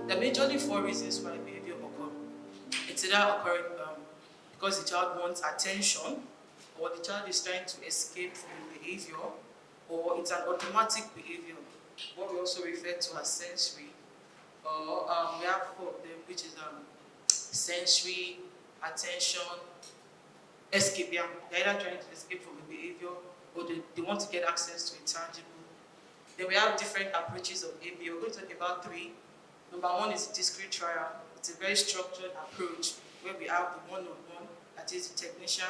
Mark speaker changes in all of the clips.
Speaker 1: There are majorly 4 reasons why behavior occurs. It's either occurring because the child wants attention, or the child is trying to escape from the behavior, or it's an automatic behavior, what we also refer to as sensory. Or we have 4 of them, which is sensory, attention, escape. Yeah, they're either trying to escape from a behavior, or they want to get access to a tangible. Then we have different approaches of ABA. We're going to talk about 3. Number 1 is discrete trial. It's a very structured approach where we have the one-on-one, that is the technician,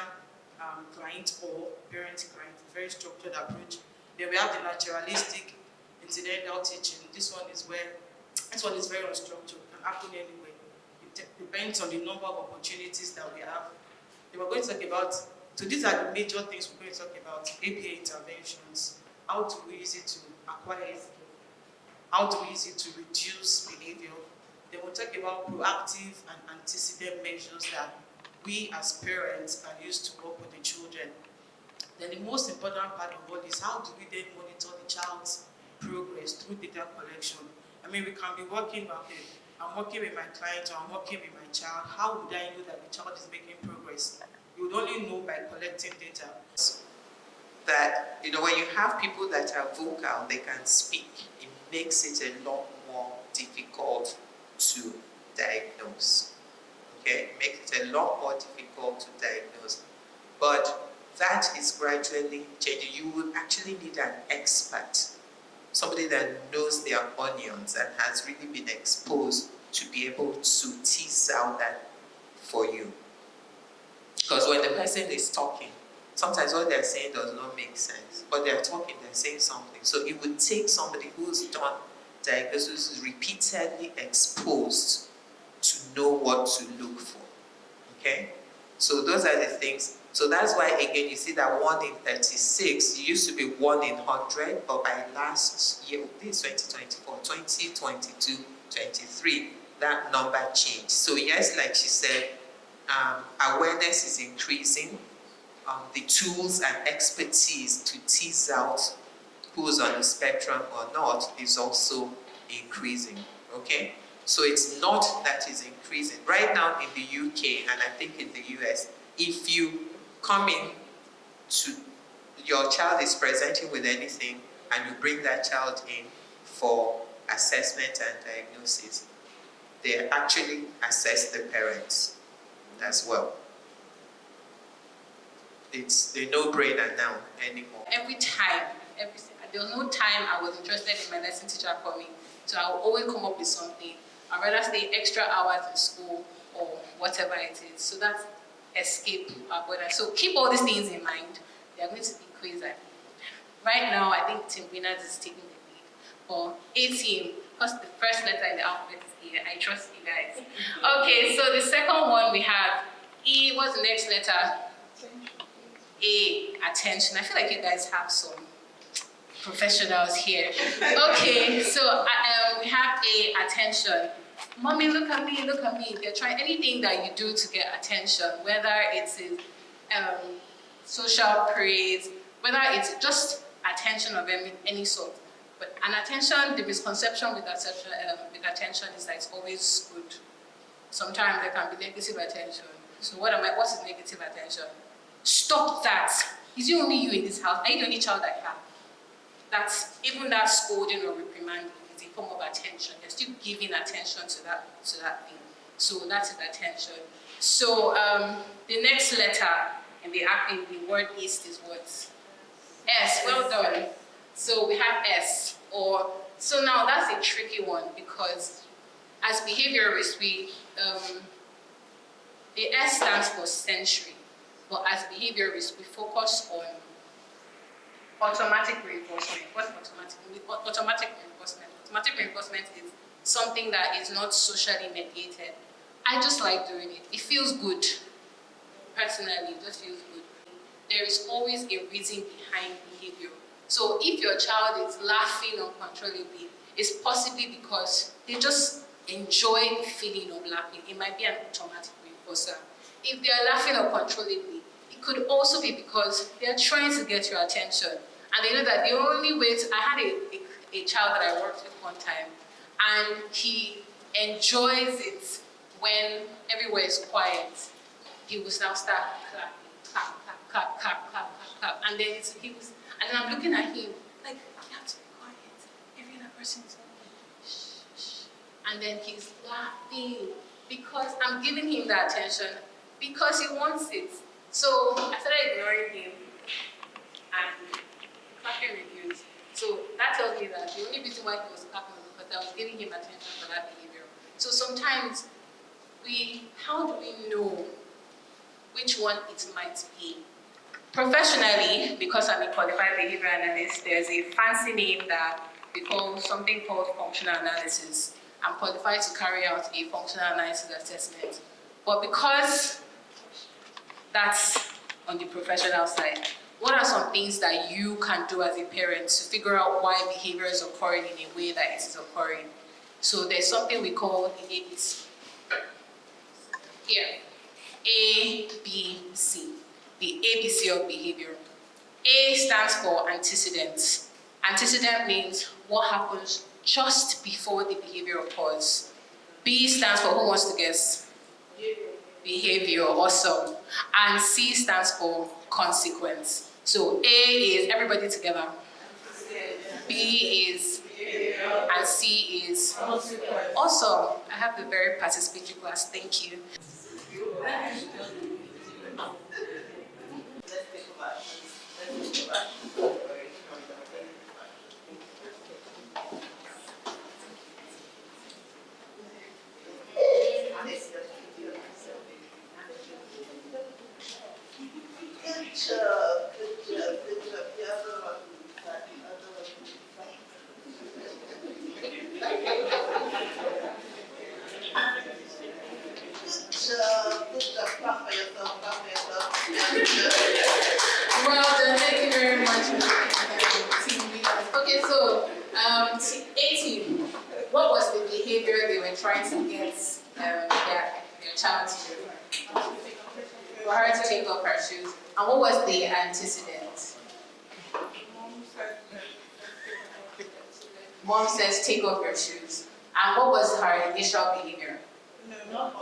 Speaker 1: client, or parent-client, a very structured approach. Then we have the naturalistic incidental teaching. This one is very unstructured, can happen anywhere. It depends on the number of opportunities that we have. Then we're going to talk about, so these are the major things we're going to talk about: APA interventions, how do we use it to acquire skill, how do we use it to reduce behavior. Then we'll talk about proactive and antecedent measures that we as parents are used to work with the children. Then the most important part of all is, how do we then monitor the child's progress through data collection? I mean, we can be working, okay, I'm working with my client or I'm working with my child. How would I know that the child is making progress? You would only know by collecting data.
Speaker 2: That, when you have people that are vocal, they can speak, it makes it a lot more difficult to diagnose. Okay, it makes it a lot more difficult to diagnose. But that is gradually changing. You will actually need an expert, somebody that knows their onions and has really been exposed to be able to tease out that for you. Because when the person is talking, sometimes what they're saying does not make sense, but they're talking, they're saying something. So it would take somebody who's done diagnosis, repeatedly exposed, to know what to look for. Okay? So those are the things. So that's why, again, you see that 1 in 36, it used to be 1 in 100, but by last year, this is 2024, 2022, 23, that number changed. So yes, like she said, awareness is increasing. The tools and expertise to tease out who's on the spectrum or not is also increasing. Okay? So it's not that it's increasing. Right now in the UK, and I think in the US, if you come in to, your child is presenting with anything, and you bring that child in for assessment and diagnosis, they actually assess the parents as well. It's a no-brainer now anymore.
Speaker 3: There was no time I was interested in my lesson teacher coming, so I would always come up with something. I'd rather stay extra hours in school or whatever it is. So that's escape avoidance. So keep all these things in mind. They are going to decrease. Right now, I think Team Winners is taking the lead. For A team, because the first letter in the alphabet is A. I trust you guys. Okay, so the second one we have E. What's the next letter? A, attention. I feel like you guys have some professionals here. Okay, so we have A, attention. Mommy, look at me, look at me. They're trying anything that you do to get attention, whether it's social praise, whether it's just attention of any sort. But an attention, the misconception with attention is that it's always good. Sometimes there can be negative attention. So what is negative attention? Stop that. Is it only you in this house? Are you the only child I have? That's even that scolding or reprimanding is a form of attention. You're still giving attention to that thing. So that's attention. So the next letter in the word East is what? S. Well done. So we have S. So now that's a tricky one, because as behaviorists, the S stands for sensory. But as behaviorists, we focus on automatic reinforcement. What's automatic reinforcement? Automatic reinforcement is something that is not socially mediated. I just like doing it. It feels good. Personally, it just feels good. There is always a reason behind behavior. So if your child is laughing uncontrollably, it's possibly because they just enjoy the feeling of laughing. It might be an automatic reinforcer. If they are laughing uncontrollably, it could also be because they are trying to get your attention. And they know that the only way I had a child that I worked with one time, and he enjoys it when everywhere is quiet. He will now start clap, clap, clap, clap, clap, clap, clap, clap. And then and then I'm looking at him like, you have to be quiet. Every other person is like, shh, shh. And then he's laughing because I'm giving him the attention because he wants it. So I started ignoring him and clapping reviews. So that tells me that the only reason why he was clapping was because I was giving him attention for that behavior. So sometimes how do we know which one it might be? Professionally, because I'm a qualified behavior analyst, there's a fancy name that we call something called functional analysis. I'm qualified to carry out a functional analysis assessment. But because that's on the professional side, what are some things that you can do as a parent to figure out why behavior is occurring in a way that it is occurring? So there's something we call the ABC. Here, A, B, C. The ABC of behavior. A stands for antecedent. Antecedent means what happens just before the behavior occurs. B stands for, who wants to guess? Behavior, awesome. And C stands for consequence. So A is everybody together. B is and C is awesome. I have a very participatory class. Thank you. Well done, thank you very much. Okay, so A team, what was the behavior they were trying to get their child to do? For her to take off her shoes. And what was the antecedent? Mom says, take off your shoes. And what was her initial behavior? Not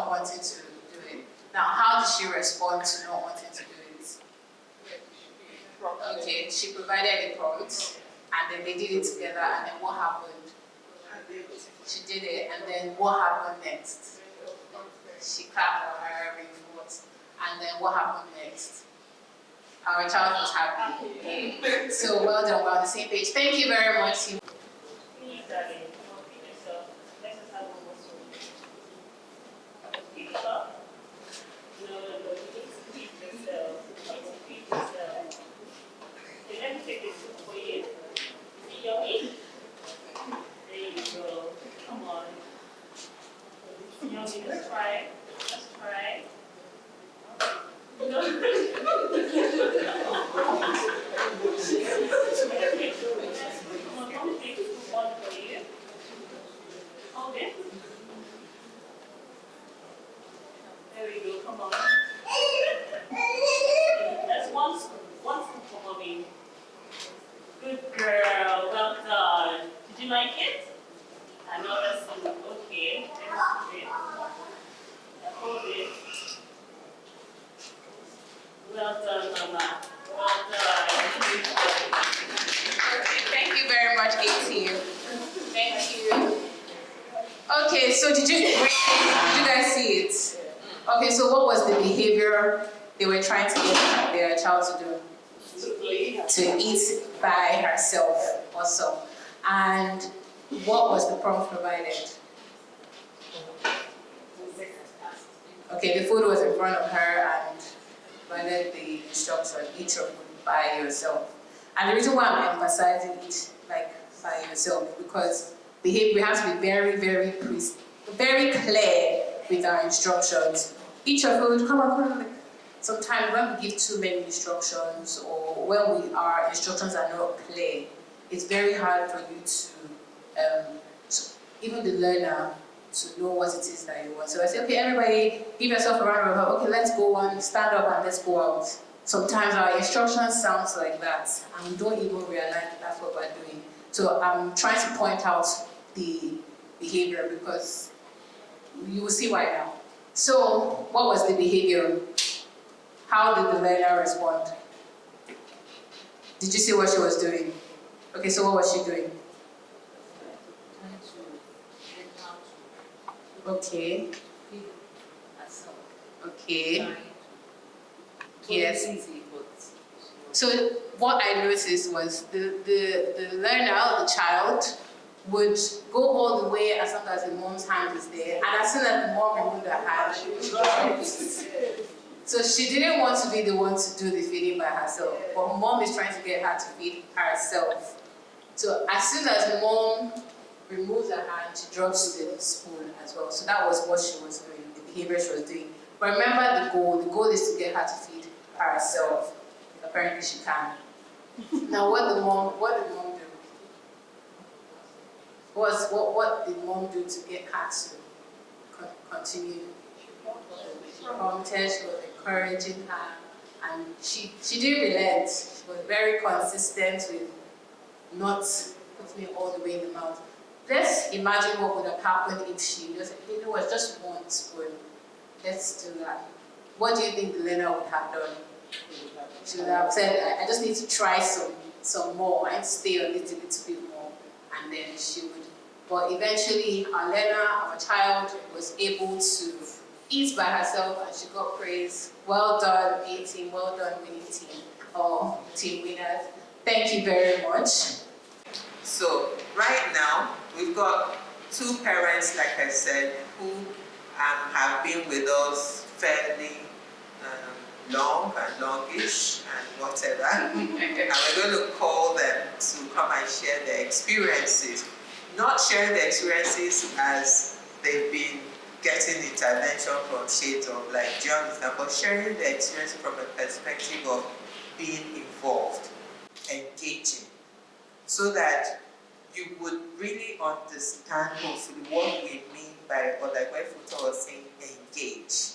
Speaker 3: wanting to do it. Now, how did she respond to not wanting to do it? Okay, she provided a prompt, and then they did it together, and then what happened? She did it, and then what happened next? She clapped for her, reinforced, and then what happened next? Our child was happy. Okay. So well done, we're on the same page. Thank you very much.
Speaker 4: Let's try. Let's try. Okay. There we go. Come on. That's one scoop for mommy. Good girl. Well done. Did you like it? Another scoop. Okay. Let's do it. Hold it. Well done, Mama. Well done.
Speaker 3: Thank you very much, A-team. Thank you. Okay, so did you guys see it? Okay, so what was the behavior they were trying to get their child to do? To eat by herself, also. And what was the prompt provided? Okay, the food was in front of her and provided the instruction, eat your food by yourself. And the reason why I'm emphasizing eat like by yourself, because we have to be very, very clear with our instructions. Eat your food, come on. Sometimes when we give too many instructions or when our instructions are not clear, it's very hard for you to even the learner, to know what it is that you want. So I say, okay, everybody, give yourself a round of applause. Okay, let's go on, stand up and let's go out. Sometimes our instructions sound like that, and we don't even realize that's what we're doing. So I'm trying to point out the behavior because you will see why now. So, what was the behavior? How did the learner respond? Did you see what she was doing? Okay, so what was she doing? Okay. Okay. Yes. So what I noticed was the learner, the child, would go all the way as long as the mom's hand is there, and as soon as the mom removed her hand, she would drop it. So she didn't want to be the one to do the feeding by herself, but mom is trying to get her to feed herself. So as soon as mom removes her hand, she drops the spoon as well. So that was what she was doing, the behavior she was doing. But remember the goal. The goal is to get her to feed herself. Apparently she can. Now what did mom do? What did mom do to get her to continue? She prompted, she was encouraging her, and she didn't relent. She was very consistent with not putting it all the way in the mouth. Let's imagine what would have happened if she just, it was just one spoon. Let's do that. What do you think the learner would have done? She would have said, I just need to try some more. I need to stay on it a little bit more. And then she would. But eventually, our learner, our child, was able to eat by herself and she got praise. Well done, A team. Well done, winning team. Or team winners. Thank you very much.
Speaker 2: So right now, we've got two parents, like I said, who have been with us fairly long and longish and whatever. And we're going to call them to come and share their experiences. Not sharing their experiences as they've been getting intervention from shades of like, do you understand? But sharing their experience from a perspective of being involved, engaging, so that you would really understand hopefully what we mean by, or like what Futa was saying, engage.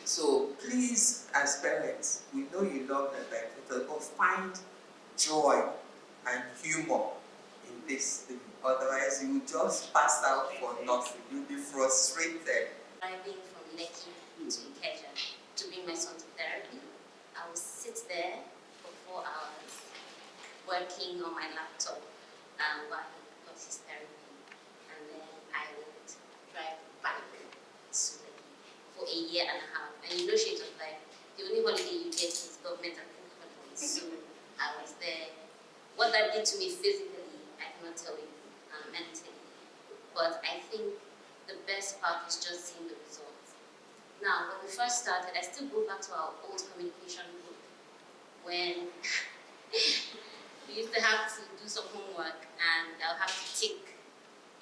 Speaker 2: So please, as parents, we know you love them like Futa, but find joy and humor in this thing. Otherwise, you will just pass out for nothing. You'll be frustrated.
Speaker 5: Driving from Lekki to Ikeja to bring my son to therapy, I would sit there for 4 hours working on my laptop while he got his therapy, and then I would drive back to Lekki for 1.5 years. And you know, she was like, the only holiday you get is government approved holiday. So I was there. What that did to me physically, I cannot tell you, mentally. But I think the best part is just seeing the results. Now, when we first started, I still go back to our old communication group when we used to have to do some homework and I'll have to tick.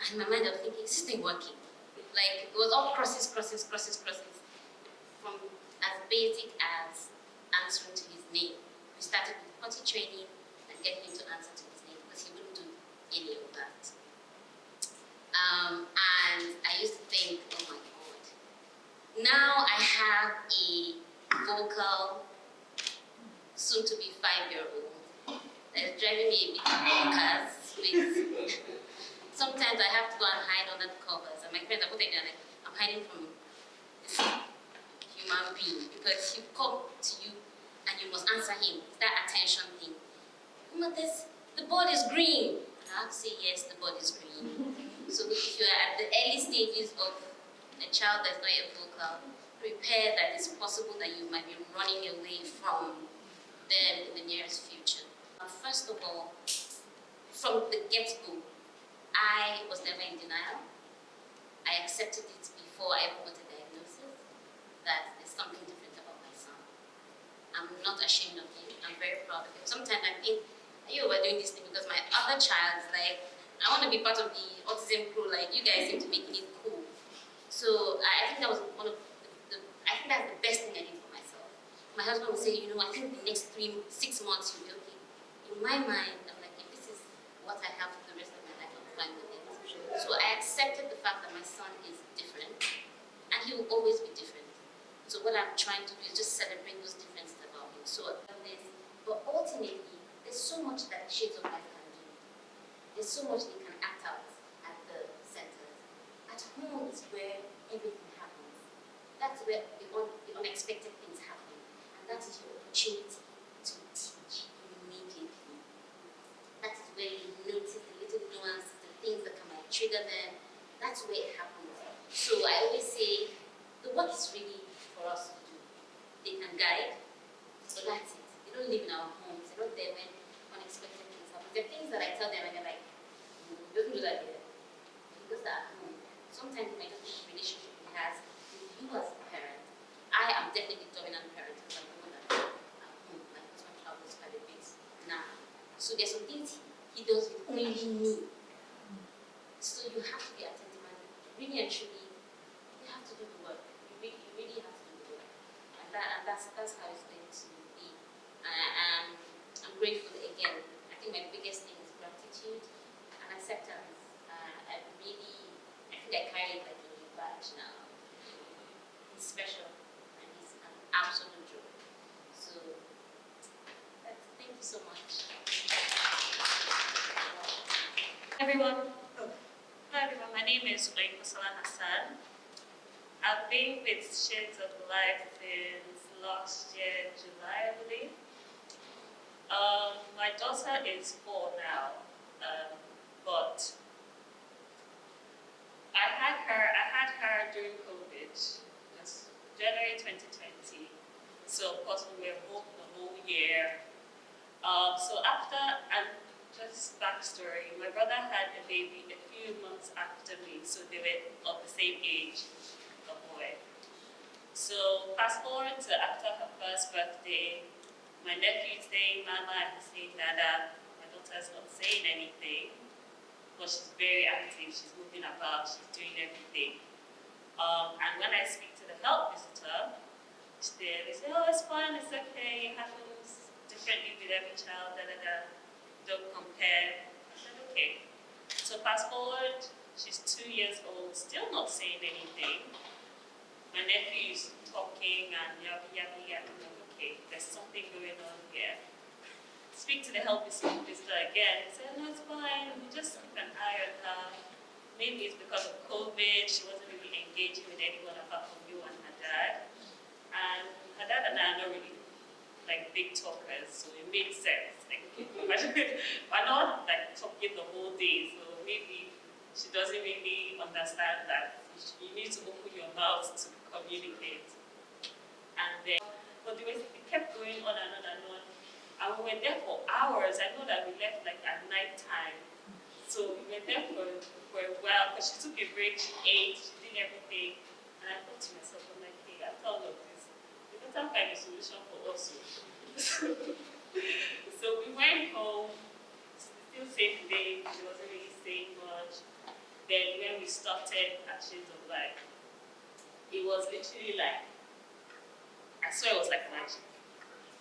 Speaker 5: And in my mind, I was thinking, is this thing working? Like, it was all crosses. From as basic as answering to his name. We started with potty training and getting him to answer to his name because he wouldn't do any of that. And I used to think, oh my God. Now I have a vocal, soon to be 5-year-old that is driving me a bit bonkers with. Sometimes I have to go and hide under the covers, and my friends are putting like, I'm hiding from this human being because he come to you and you must answer him. It's that attention thing. The board is green. And I have to say, yes, the board is green. So if you are at the early stages of a child that's not yet vocal, prepare that it's possible that you might be running away from them in the nearest future. First of all, from the get-go, I was never in denial. I accepted it before I ever got a diagnosis that there's something different about my son. I'm not ashamed of him. I'm very proud of him. Sometimes I think, are you overdoing this thing? Because my other child's like, I want to be part of the autism crew, like you guys seem to be making it cool. So I think that was one of I think that's the best thing I did for myself. My husband would say, I think the next 6 months you'll be okay. In my mind, I'm like, if this is what I have for the rest of my life, I'm fine with it. So I accepted the fact that my son is different, and he will always be different. So what I'm trying to do is just celebrate those differences about him. So but ultimately, there's so much that Shades of Life can do. There's so much they can act out at the center. where the unexpected things happen. And that is your opportunity to teach immediately. That is where you notice the little nuances, the things that might trigger them. That's where it happens. So I always say, the work is really for us to do. They can guide, but that's it. They don't live in our homes. They're not there when unexpected things happen. There are things that I tell them and they're like, don't do that here. Because they're at home. Sometimes it might just be the relationship he has with you as a parent. I am definitely the dominant parent because I'm the one that's at home. My husband travels quite a bit now. So there's some things he does with only me. So you have to be attentive and really and truly, you have to do the work. You really have to do the work. And that's how it's going to be. I'm grateful again. I think my biggest thing is gratitude and acceptance. I think I carry it like a new badge now. He's special and he's an absolute joy. So thank you so much.
Speaker 4: Everyone. Hi everyone, my name is Salah Hassan. I've been with Shades of Life since last year, July, I believe. My daughter is 4 now, but I had her during COVID, just January 2020. So of course we were home the whole year. So after, and just backstory, my brother had a baby a few months after me, so they were of the same age, a boy. So fast forward to after her first birthday, my nephew is saying Mama and saying Dada. My daughter's not saying anything, but she's very active, she's moving about, she's doing everything. And when I speak to the health visitor, they say, oh, it's fine, it's okay, it happens differently with every child, don't compare. I said, okay. So fast forward, she's 2 years old, still not saying anything. My nephew is talking and yapping, okay, there's something going on here. Speak to the health visitor again, say, no, it's fine, we just keep an eye on her. Maybe it's because of COVID, she wasn't really engaging with anyone apart from you and her dad. And her dad and I are not really like big talkers, so it made sense. Like, we're not like talking the whole day, so maybe she doesn't really understand that you need to open your mouth to communicate. And then, but they kept going on and on and on. And we were there for hours. I know that we left like at night time. So we were there for a while, but she took a break, she ate, she did everything. And I thought to myself, I'm like, hey, after all of this, we better find a solution for us. So we went home, still safe day, she wasn't really saying much. Then when we started at Shades of Life, it was literally like, I swear it was like magic.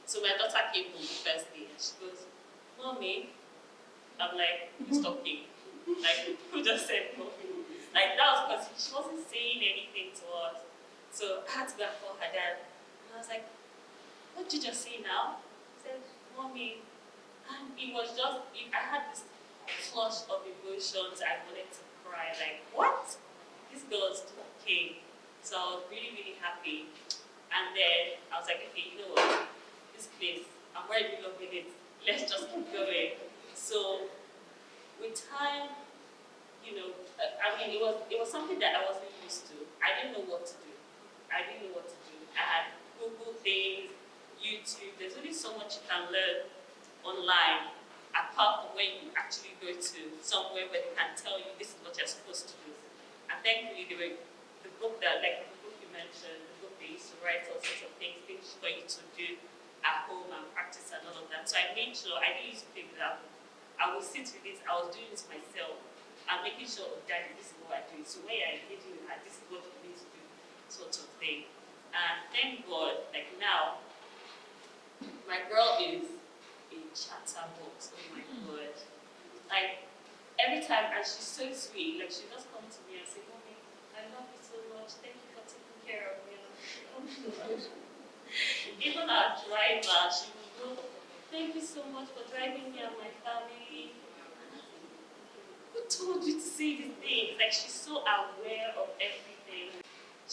Speaker 4: So my daughter came home the first day and she goes, Mommy, I'm like, who's talking? Like, who just said mommy? Like, that was because she wasn't saying anything to us. So I had to go and call her dad. And I was like, what did you just say now? He said, Mommy. And it was just, I had this flush of emotions. I wanted to cry. Like, what? This girl is talking. So I was really, really happy. And then I was like, okay, you know what? This place, I'm already loving it. Let's just keep going. So with time, you know, I mean, it was something that I wasn't used to. I didn't know what to do. I had Google things, YouTube. There's only so much you can learn online, apart from when you actually go to somewhere where they can tell you this is what you're supposed to do. And thankfully, the book you mentioned, the book they used to write all sorts of things for you to do at home and practice and all of that. So I made sure I didn't use to pick it up. I would sit with this, I was doing this myself. I'm making sure, oh, Daddy, this is what I do. So when you're engaging with her, this is what you need to do, sort of thing. And thank God, like now, my girl is a chatterbox. Oh my God. Like, every time, and she's so sweet, like she just comes to me and say, Mommy, I love you so much. Thank you for taking care of me. Even our driver, she will go, thank you so much for driving me and my family. Who told you to say these things? Like, she's so aware of everything.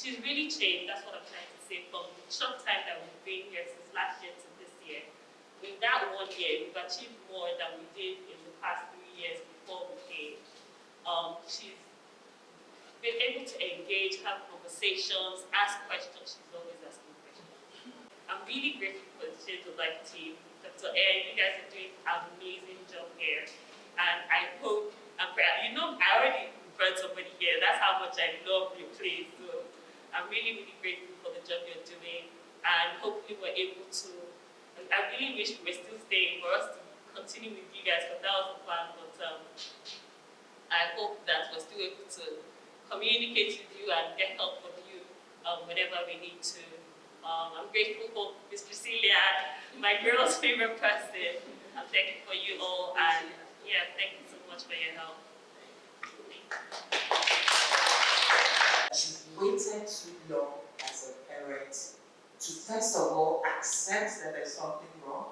Speaker 4: she's really changed, that's what I'm trying to say, from the short time that we've been here since last year to this year. In that 1 year, we've achieved more than we did in the past 3 years before we came. She's been able to engage, have conversations, ask questions. She's always asking questions. I'm really grateful for the Shades of Life team. Dr. Air, you guys are doing an amazing job here. And I hope, you know, I already referred somebody here. That's how much I love your place. So I'm really, really grateful for the job you're doing. And hopefully we're able to, I really wish we were still staying for us to continue with you guys, because that was the plan. But I hope that we're still able to communicate with you and get help from you whenever we need to. I'm grateful for Miss Priscilla, my girl's favorite person. I'm thankful for you all, and yeah, thank you so much for your help.
Speaker 2: She's waited too long as a parent to first of all accept that there's something wrong,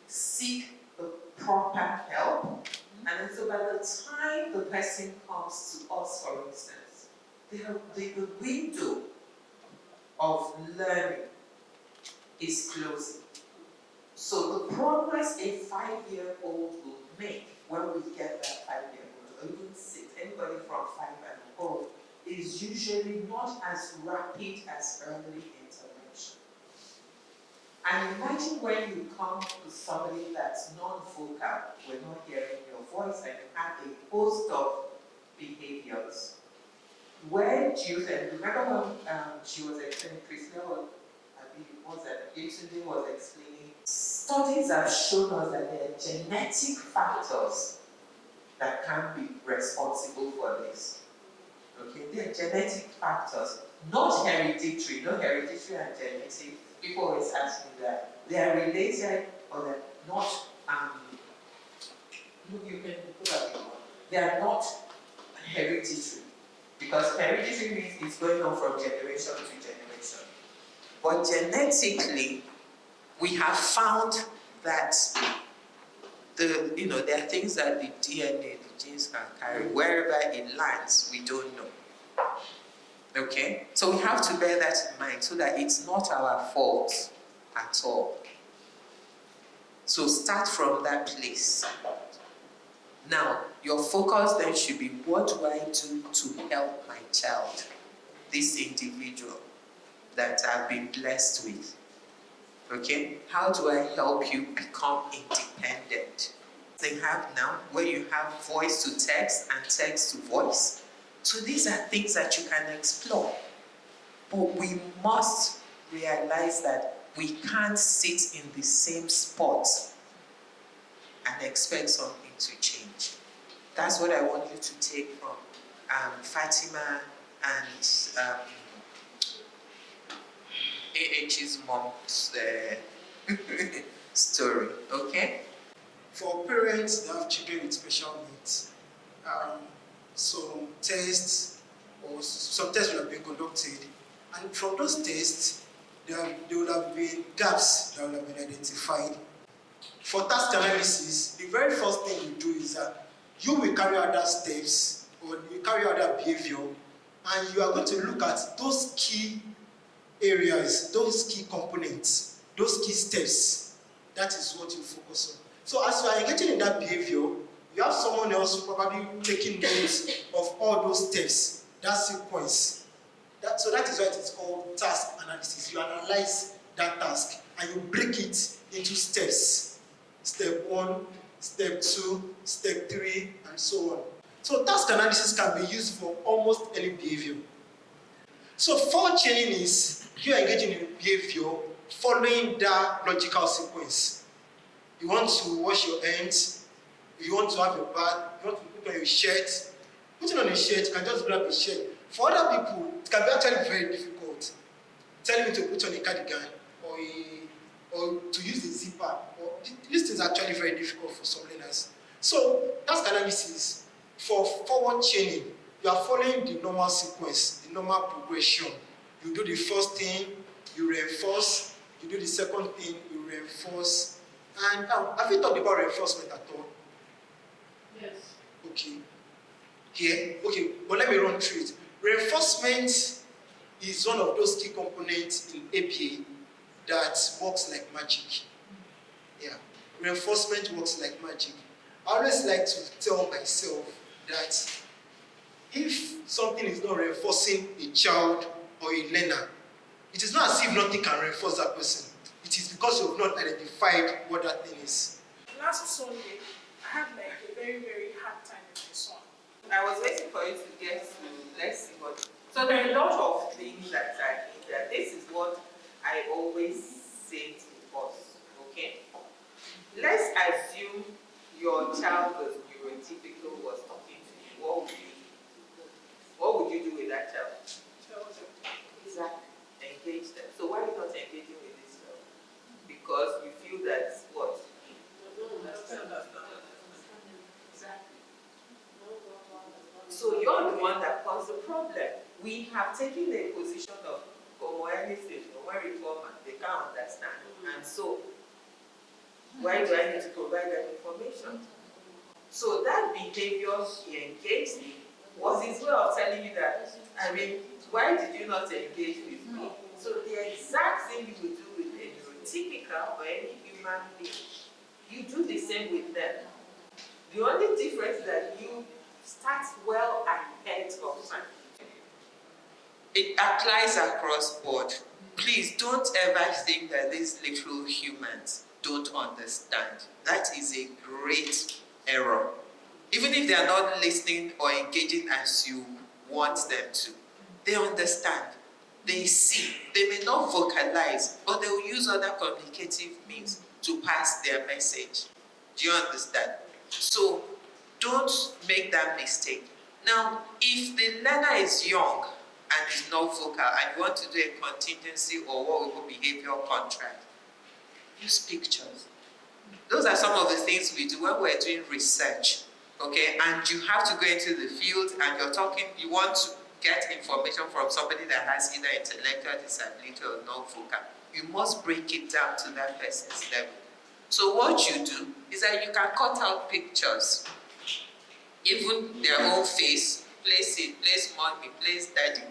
Speaker 2: seek the proper help, and then so by the time the person comes to us, for instance, the window of learning is closing. So the progress a 5-year-old will make when we get that 5-year-old, or even 6, anybody from 5 and above, is usually not as rapid as early intervention. And imagine when you come to somebody that's non-vocal, we're not hearing your voice, and you have a host of behaviors. Where do you think, remember when she was explaining, Priscilla was explaining, studies have shown us that there are genetic factors that can be responsible for this. Okay, there are genetic factors, not hereditary, no hereditary and genetic. People always ask me that. They are related or they're not, you can put that in one. They are not hereditary. Because hereditary means it's going on from generation to generation. But genetically, we have found that there are things that the DNA, the genes can carry. Wherever it lands, we don't know. Okay? So we have to bear that in mind so that it's not our fault at all. So start from that place. Now, your focus then should be, what do I do to help my child, this individual that I've been blessed with? Okay? How do I help you become independent? They have now, where you have voice to text and text to voice. So these are things that you can explore. But we must realize that we can't sit in the same spot and expect something to change. That's what I want you to take from Fatima and AH's mom's story, okay?
Speaker 6: For parents that have children with special needs, some tests would have been conducted, and from those tests, there would have been gaps that would have been identified. For task analysis, the very first thing you do is that you will carry out that steps, or you carry out that behavior, and you are going to look at those key areas, those key components, those key steps. That is what you focus on. So as you are engaging in that behavior, you have someone else probably taking notes of all those steps, that sequence. So that is why it is called task analysis. You analyze that task and you break it into steps. Step 1, step 2, step 3, and so on. So task analysis can be used for almost any behavior. So forechaining is you are engaging in behavior following that logical sequence. You want to wash your hands, you want to have a bath, you want to put on your shirt. Putting on a shirt, you can just grab a shirt. For other people, it can be actually very difficult. Telling me to put on a cardigan or to use the zipper. This is actually very difficult for some learners. So task analysis, for forward chaining, you are following the normal sequence, the normal progression. You do the first thing, you reinforce. You do the second thing, you reinforce. And have you talked about reinforcement at all?
Speaker 4: Yes.
Speaker 6: Okay. Here? Okay, but let me run through it. Reinforcement is one of those key components in ABA that works like magic. Yeah, reinforcement works like magic. I always like to tell myself that if something is not reinforcing a child or a learner, it is not as if nothing can reinforce that person. It is because you have not identified what that thing is.
Speaker 1: Last Sunday, I had like a very, very hard time with my son.
Speaker 2: I was waiting for you to get to, let's see what. So there are a lot of things that are in there. This is what I always say to us, okay? Let's assume your child was neurotypical, was talking to you. What would you do with that child? Exactly. Engage them. So why are you not engaging with this child? Because you feel that what? Exactly. So you're the one that caused the problem. We have taken a position of anything, when we come and they can't understand. And so, why do I need to provide that information? So that behavior he engaged in was his way of telling you that, I mean, why did you not engage with me? So the exact thing you would do with a neurotypical or any human being, you do the same with them. The only difference is that you start well ahead of time. It applies across board. Please don't ever think that these little humans don't understand. That is a great error. Even if they are not listening or engaging as you want them to, they understand. They see. They may not vocalize, but they will use other communicative means to pass their message. Do you understand? So don't make that mistake. Now, if the learner is young and is not vocal and you want to do a contingency or what we call behavioral contract, use pictures. Those are some of the things we do when we're doing research, okay? And you have to go into the field and you want to get information from somebody that has either intellectual disability or non-vocal. You must break it down to that person's level. So what you do is that you can cut out pictures, even their own face, place mommy, place daddy,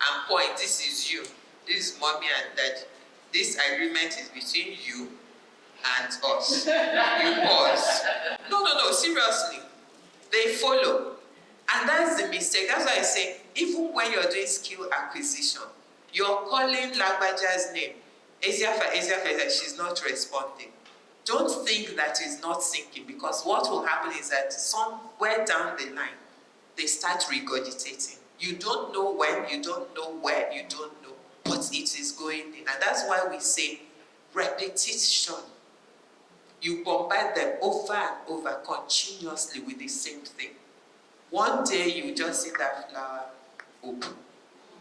Speaker 2: and point, this is you, this is mommy and daddy. This agreement is between you and us. You pause. No, seriously. They follow. And that's the mistake. That's why I say, even when you're doing skill acquisition, you're calling Lagbaja's name. Eziafakaku, she's not responding. Don't think that is not sinking, because what will happen is that somewhere down the line, they start regurgitating. You don't know when, you don't know where, you don't know, but it is going in. And that's why we say repetition. You bombard them over and over continuously with the same thing. One day you just see that flower open.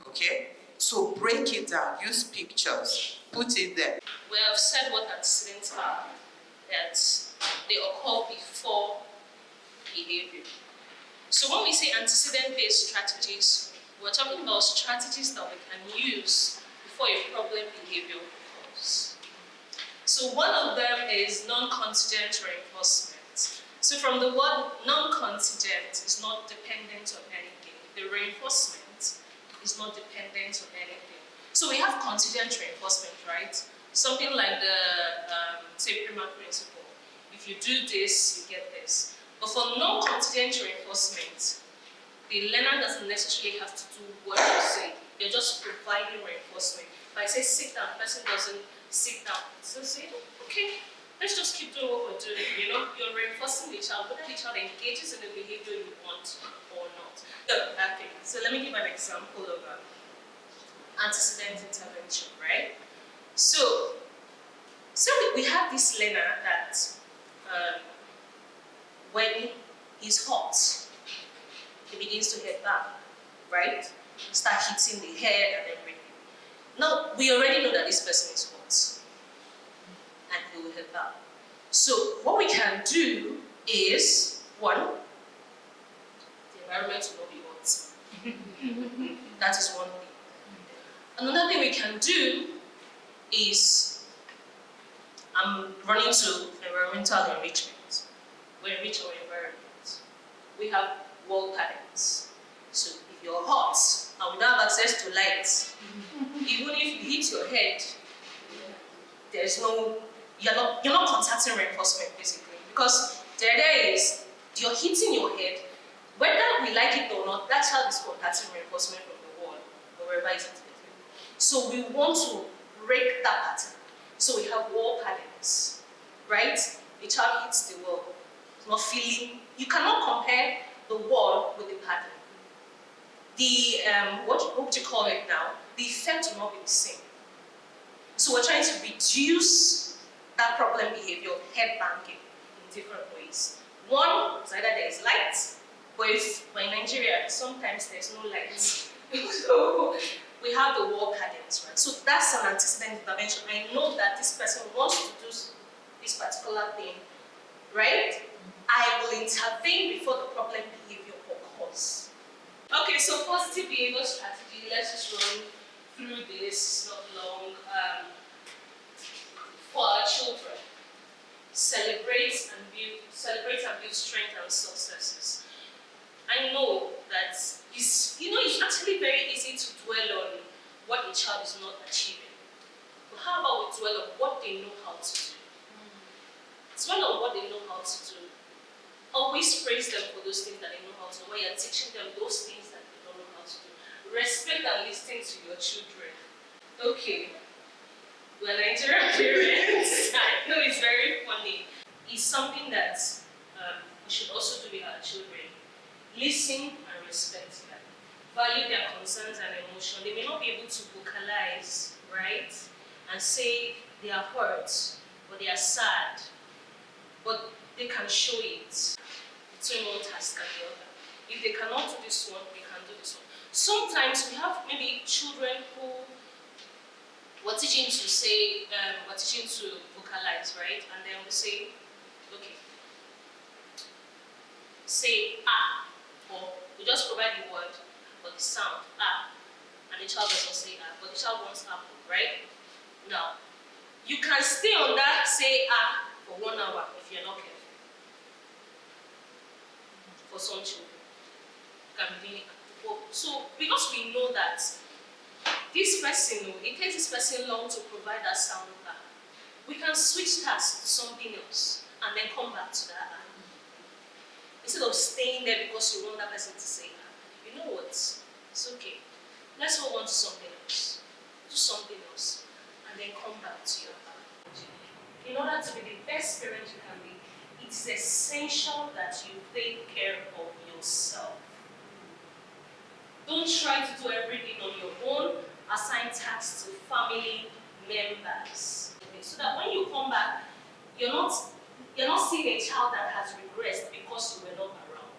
Speaker 2: Okay? So break it down, use pictures, put it there.
Speaker 3: We have said what antecedents are, that they occur before behavior. So when we say antecedent-based strategies, we're talking about strategies that we can use before a problem behavior occurs. So one of them is non-contingent reinforcement. So from the word non-contingent is not dependent on anything. The reinforcement is not dependent on anything. So we have contingent reinforcement, right? Something like the, say, Prima principle. If you do this, you get this. But for non-contingent reinforcement, the learner doesn't necessarily have to do what you say. You're just providing reinforcement. If I say sit down, the person doesn't sit down. So say, okay, let's just keep doing what we're doing. You know, you're reinforcing the child, whether the child engages in the behavior you want or not. Okay, so let me give an example of antecedent intervention, right? So we have this learner that when he's hot, he begins to head back, right? Start hitting the head and everything. Now, we already know that this person is hot, and he will head back. So what we can do is, one, the environment will not be hot. That is one thing. Another thing we can do is, I'm running to environmental enrichment. We enrich our environment. We have wall patterns. So if you're hot,
Speaker 7: and we don't have access to light, even if you hit your head, there's no, you're not contacting reinforcement basically, because the idea is you're hitting your head, whether we like it or not. That child is contacting reinforcement from the wall or wherever it's hitting. So we want to break that pattern. So we have wall patterns, right? The child hits the wall, it's not feeling. You cannot compare the wall with the pattern. The what do you call it now? The effect will not be the same. So we're trying to reduce that problem behavior of head banging in different ways. One is either there is light, but if we're in Nigeria, sometimes there's no light. So we have the wall patterns, right? So that's an antecedent intervention. I know that this person wants to do this particular thing, right? I will intervene before the problem behavior occurs. Okay, so positive behavior strategy, let's just run through this, not long. For our children, celebrate and build strength and successes. I know that it's actually very easy to dwell on what a child is not achieving. But how about we dwell on what they know how to do? Dwell on what they know how to do. Always praise them for those things that they know how to do. When you're teaching them those things that they don't know how to do. Respect and listen to your children. Okay. We're Nigerian parents. I know it's very funny. It's something that we should also do with our children. Listen and respect them. Value their concerns and emotions. They may not be able to vocalize, right? And say they are hurt or they are sad, but they can show it between one task and the other. If they cannot do this one, they can do this one. Sometimes we have maybe children who we're teaching to say, we're teaching to vocalize, right? And then we say, okay, say ah, or we just provide the word or the sound ah, and the child doesn't say ah, but the child wants apple, right? Now, you can stay on that say ah for 1 hour if you're not careful. For some children, you can be doing it. So, because we know that this person, it takes this person long to provide that sound back, we can switch tasks to something else and then come back to that. Instead of staying there because you want that person to say, you know what, it's okay. Let's move on to something else. Do something else and then come back to your in order to be the best parent you can be, it's essential that you take care of yourself. Don't try to do everything on your own. Assign tasks to family members. Okay, so that when you come back, you're not seeing a child that has regressed because you were not around.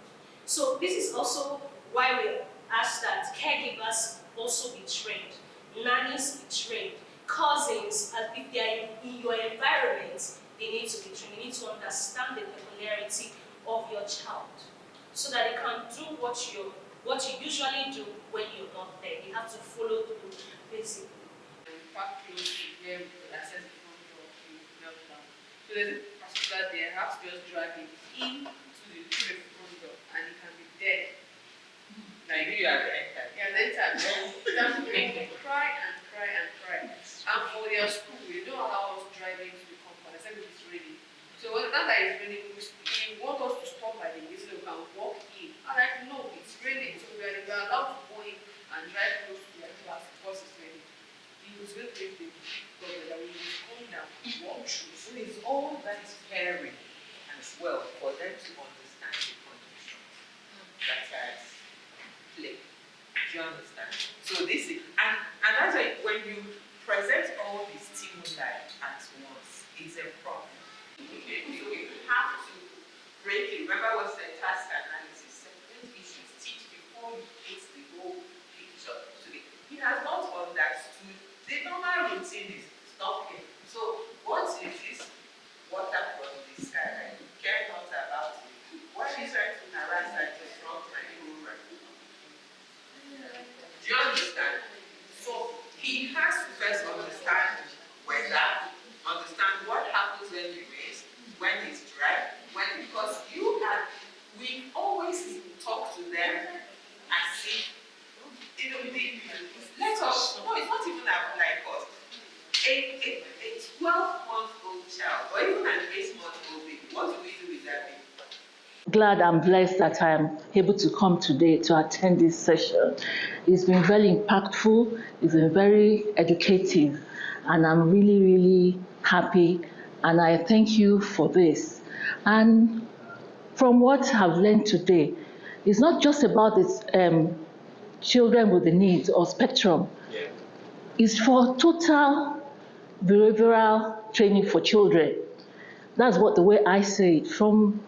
Speaker 7: So this is also why we ask that caregivers also be trained, nannies be trained, cousins, and if they are in your environment, they need to be trained. They need to understand the peculiarity of your child so that they can do what you usually do when you're not there. You have to follow through, basically.
Speaker 8: Park close to where we could access the front door of the meltdown. So there's a particular there, I have to just drag it through the front door, and it can be there. Like you are the enter. Yeah, the enter. You have to make them cry and cry and cry. And for their school, they don't allow us driving to the compound, except if it's raining. So when that is raining, we want us to stop by the gate so we can walk in. I'm like, no, it's raining, so we are allowed to go in and drive close to their class because it's raining. He was going to take the problem that we will come down, walk through.
Speaker 2: So it's all that is caring as well for them to understand the conditions that has play. Do you understand? So this is, and that's why when you present all these stimuli at once, it's a problem. Okay, so you have to break it. Remember what's the task analysis? Separate issues, teach before you put the whole picture together. He has not understood. The normal routine is stop here. So what is this? Water from the sky. You care not about it. Why is trying to harass at the front my room? Do you understand? So he has to first understand weather, understand what happens when you raise, when it's dry, because we always talk to them as if, the
Speaker 9: glad and blessed that I'm able to come today to attend this session. It's been very impactful, it's been very educative, and I'm really, really happy, and I thank you for this. And from what I've learned today, it's not just about this children with the needs or spectrum. It's for total behavioral training for children. That's what the way I say it. From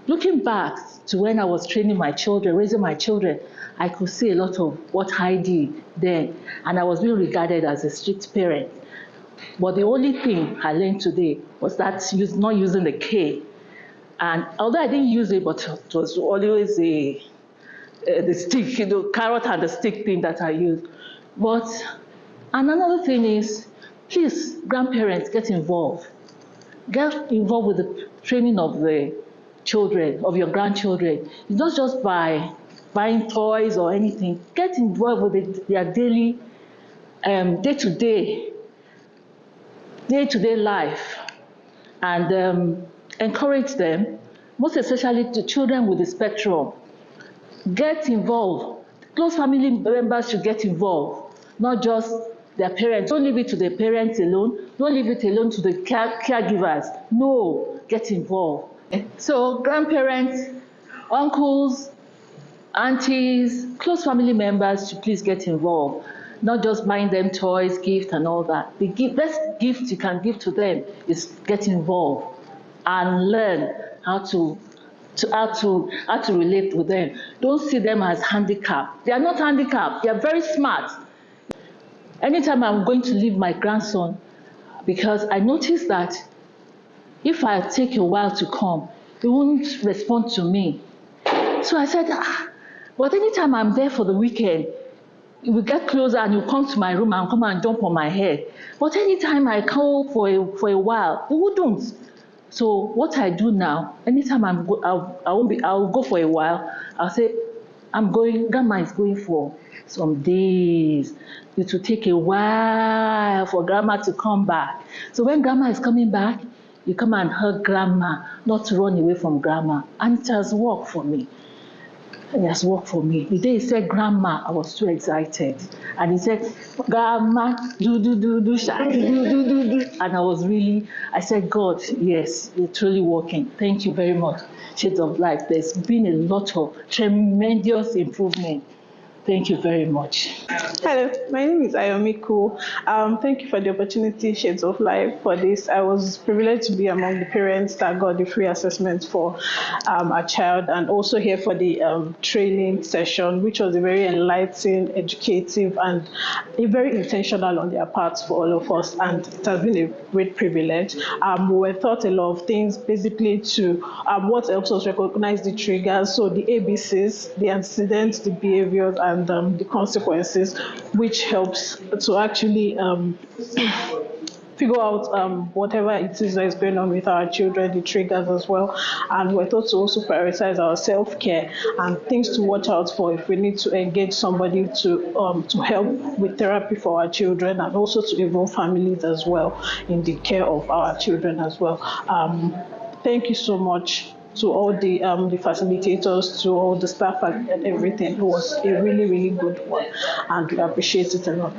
Speaker 9: looking back to when I was training my children, raising my children, I could see a lot of what I did then, and I was being regarded as a strict parent. But the only thing I learned today was that not using the K. And although I didn't use it, but it was always the stick, carrot and the stick thing that I used. But another thing is, please, grandparents, get involved. Get involved with the training of the children, of your grandchildren. It's not just by buying toys or anything. Get involved with their daily, day-to-day life, and encourage them, most especially the children with the spectrum. Get involved. Close family members should get involved, not just their parents. Don't leave it to the parents alone. Don't leave it alone to the caregivers. No, get involved. So grandparents, uncles, aunties, close family members should please get involved. Not just buying them toys, gifts, and all that. The best gift you can give to them is get involved and learn how to relate with them. Don't see them as handicapped. They are not handicapped. They are very smart. Anytime I'm going to leave my grandson, because I noticed that if I take a while to come, he won't respond to me. So I said, but anytime I'm there for the weekend, he will get closer and he'll come to my room and come and jump on my head. But anytime I come for a while, he wouldn't. So what I do now, anytime I'll go for a while, I'll say, Grandma is going for some days. It will take a while for Grandma to come back. So when Grandma is coming back, you come and hug Grandma, not to run away from Grandma. And it has worked for me. It has worked for me. The day he said, Grandma, I was too excited. And he said, Grandma, do. And I said, God, yes, you're truly working. Thank you very much, Shades of Life. There's been a lot of tremendous improvement. Thank you very much.
Speaker 10: Hello, my name is Ayomiku. Thank you for the opportunity, Shades of Life, for this. I was privileged to be among the parents that got the free assessment for a child, and also here for the training session, which was a very enlightening, educative, and a very intentional on their part for all of us, and it has been a great privilege. We were taught a lot of things, basically to what helps us recognize the triggers, so the ABCs, the antecedents, the behaviors, and the consequences, which helps to actually figure out whatever it is that is going on with our children, the triggers as well. And we're taught to also prioritize our self-care and things to watch out for if we need to engage somebody to help with therapy for our children, and also to involve families as well in the care of our children as well. Thank you so much to all the facilitators, to all the staff and everything. It was a really, really good one, and we appreciate it a lot.